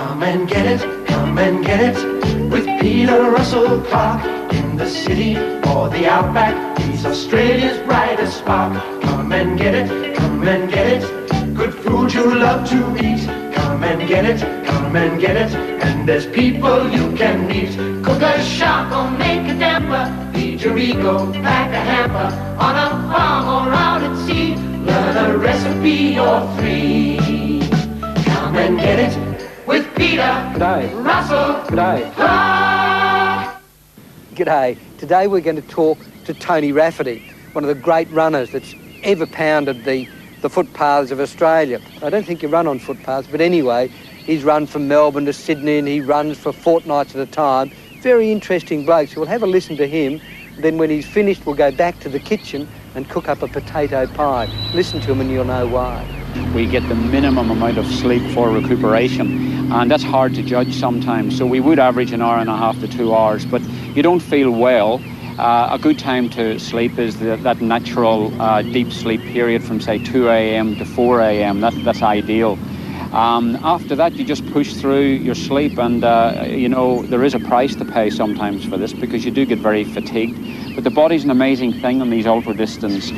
Come and get it, come and get it, with Peter Russell Clark. In the city or the outback, he's Australia's brightest spark. Come and get it, come and get it, good food you love to eat. Come and get it, come and get it, and there's people you can meet. Cook a shark or make a damper, feed your ego, pack a hamper, on a farm or out at sea. Learn a recipe or three. Come and get it with Peter Russell Clark. G'day. Today we're going to talk to Tony Rafferty, one of the great runners that's ever pounded the footpaths of Australia. I don't think you run on footpaths, but anyway, he's run from Melbourne to Sydney and he runs for fortnights at a time. Very interesting bloke, so we'll have a listen to him. Then when he's finished, we'll go back to the kitchen and cook up a potato pie. Listen to him and you'll know why. We get the minimum amount of sleep for recuperation, and that's hard to judge sometimes. So we would average an hour and a half to 2 hours, but you don't feel well. A good time to sleep is that natural deep sleep period from, say, 2 a.m. to 4 a.m. That's ideal. After that, you just push through your sleep, and you know, there is a price to pay sometimes for this because you do get very fatigued. But the body's an amazing thing on these ultra-distance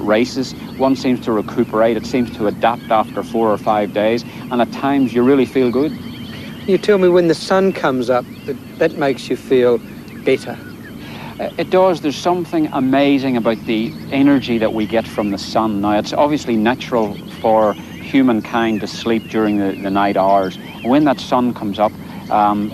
races. One seems to recuperate, it seems to adapt after 4 or 5 days, and at times you really feel good. You tell me when the sun comes up, that makes you feel better. It does. There's something amazing about the energy that we get from the sun. Now, it's obviously natural for humankind to sleep during the night hours. And when that sun comes up,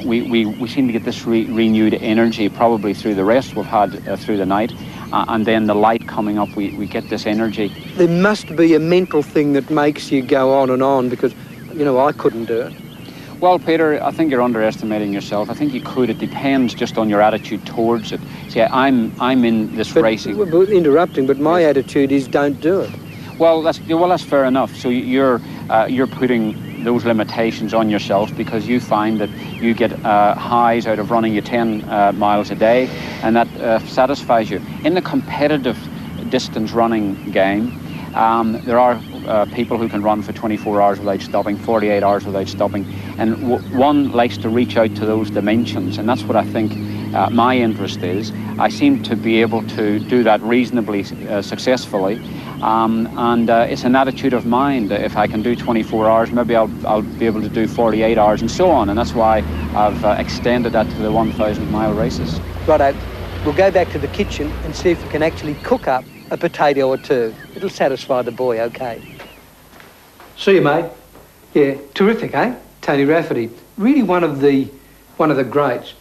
we seem to get this renewed energy, probably through the rest we've had through the night. And then the light coming up, we get this energy. There must be a mental thing that makes you go on, because, you know, I couldn't do it. Well, Peter, I think you're underestimating yourself. I think you could. It depends just on your attitude towards it. See, I'm in this racing. Interrupting, but my attitude is don't do it. Well, that's fair enough. So you're putting those limitations on yourself because you find that you get highs out of running your 10 miles a day, and that satisfies you. In the competitive distance running game, there are people who can run for 24 hours without stopping, 48 hours without stopping, and one likes to reach out to those dimensions, and that's what I think my interest is. I seem to be able to do that reasonably successfully, and it's an attitude of mind. If I can do 24 hours, maybe I'll be able to do 48 hours and so on, and that's why I've extended that to the 1,000-mile races. Righto, we'll go back to the kitchen and see if we can actually cook up a potato or two. It'll satisfy the boy, okay. See you, mate. Yeah, terrific, eh? Tony Rafferty, really one of the greats.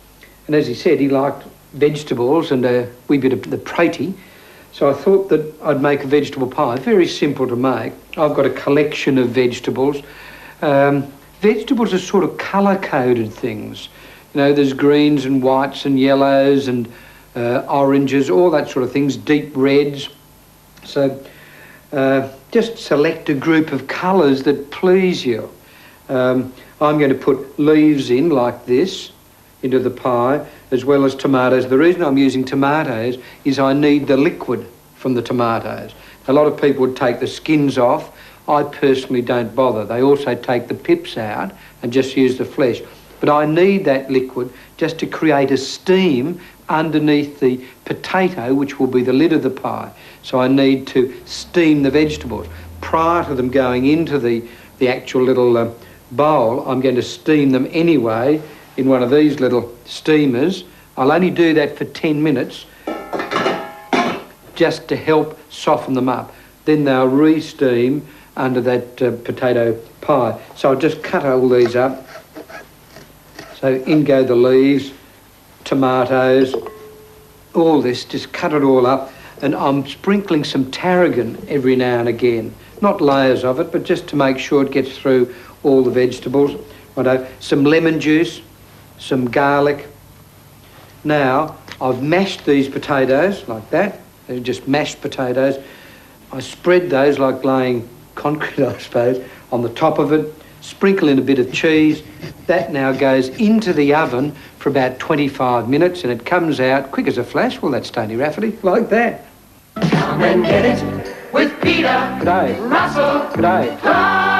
And as he said, he liked vegetables and a wee bit of the pratey. So I thought that I'd make a vegetable pie. Very simple to make. I've got a collection of vegetables. Vegetables are sort of colour-coded things. You know, there's greens and whites and yellows and oranges, all that sort of things, deep reds. So just select a group of colours that please you. I'm going to put leaves in like this into the pie, as well as tomatoes. The reason I'm using tomatoes is I need the liquid from the tomatoes. A lot of people would take the skins off. I personally don't bother. They also take the pips out and just use the flesh. But I need that liquid just to create a steam underneath the potato, which will be the lid of the pie. So I need to steam the vegetables. Prior to them going into the actual little bowl, I'm going to steam them anyway in one of these little steamers. I'll only do that for 10 minutes just to help soften them up. Then they'll re-steam under that potato pie. So I'll just cut all these up. So in go the leaves, tomatoes, all this, just cut it all up, and I'm sprinkling some tarragon every now and again. Not layers of it, but just to make sure it gets through all the vegetables. Righto, some lemon juice, some garlic. Now, I've mashed these potatoes like that. They're just mashed potatoes. I spread those like laying concrete, I suppose, on the top of it. Sprinkle in a bit of cheese. That now goes into the oven for about 25 minutes, and it comes out quick as a flash. Well, that's Tony Rafferty, like that. Come and get it with Peter G'day. Russell G'day. Clark.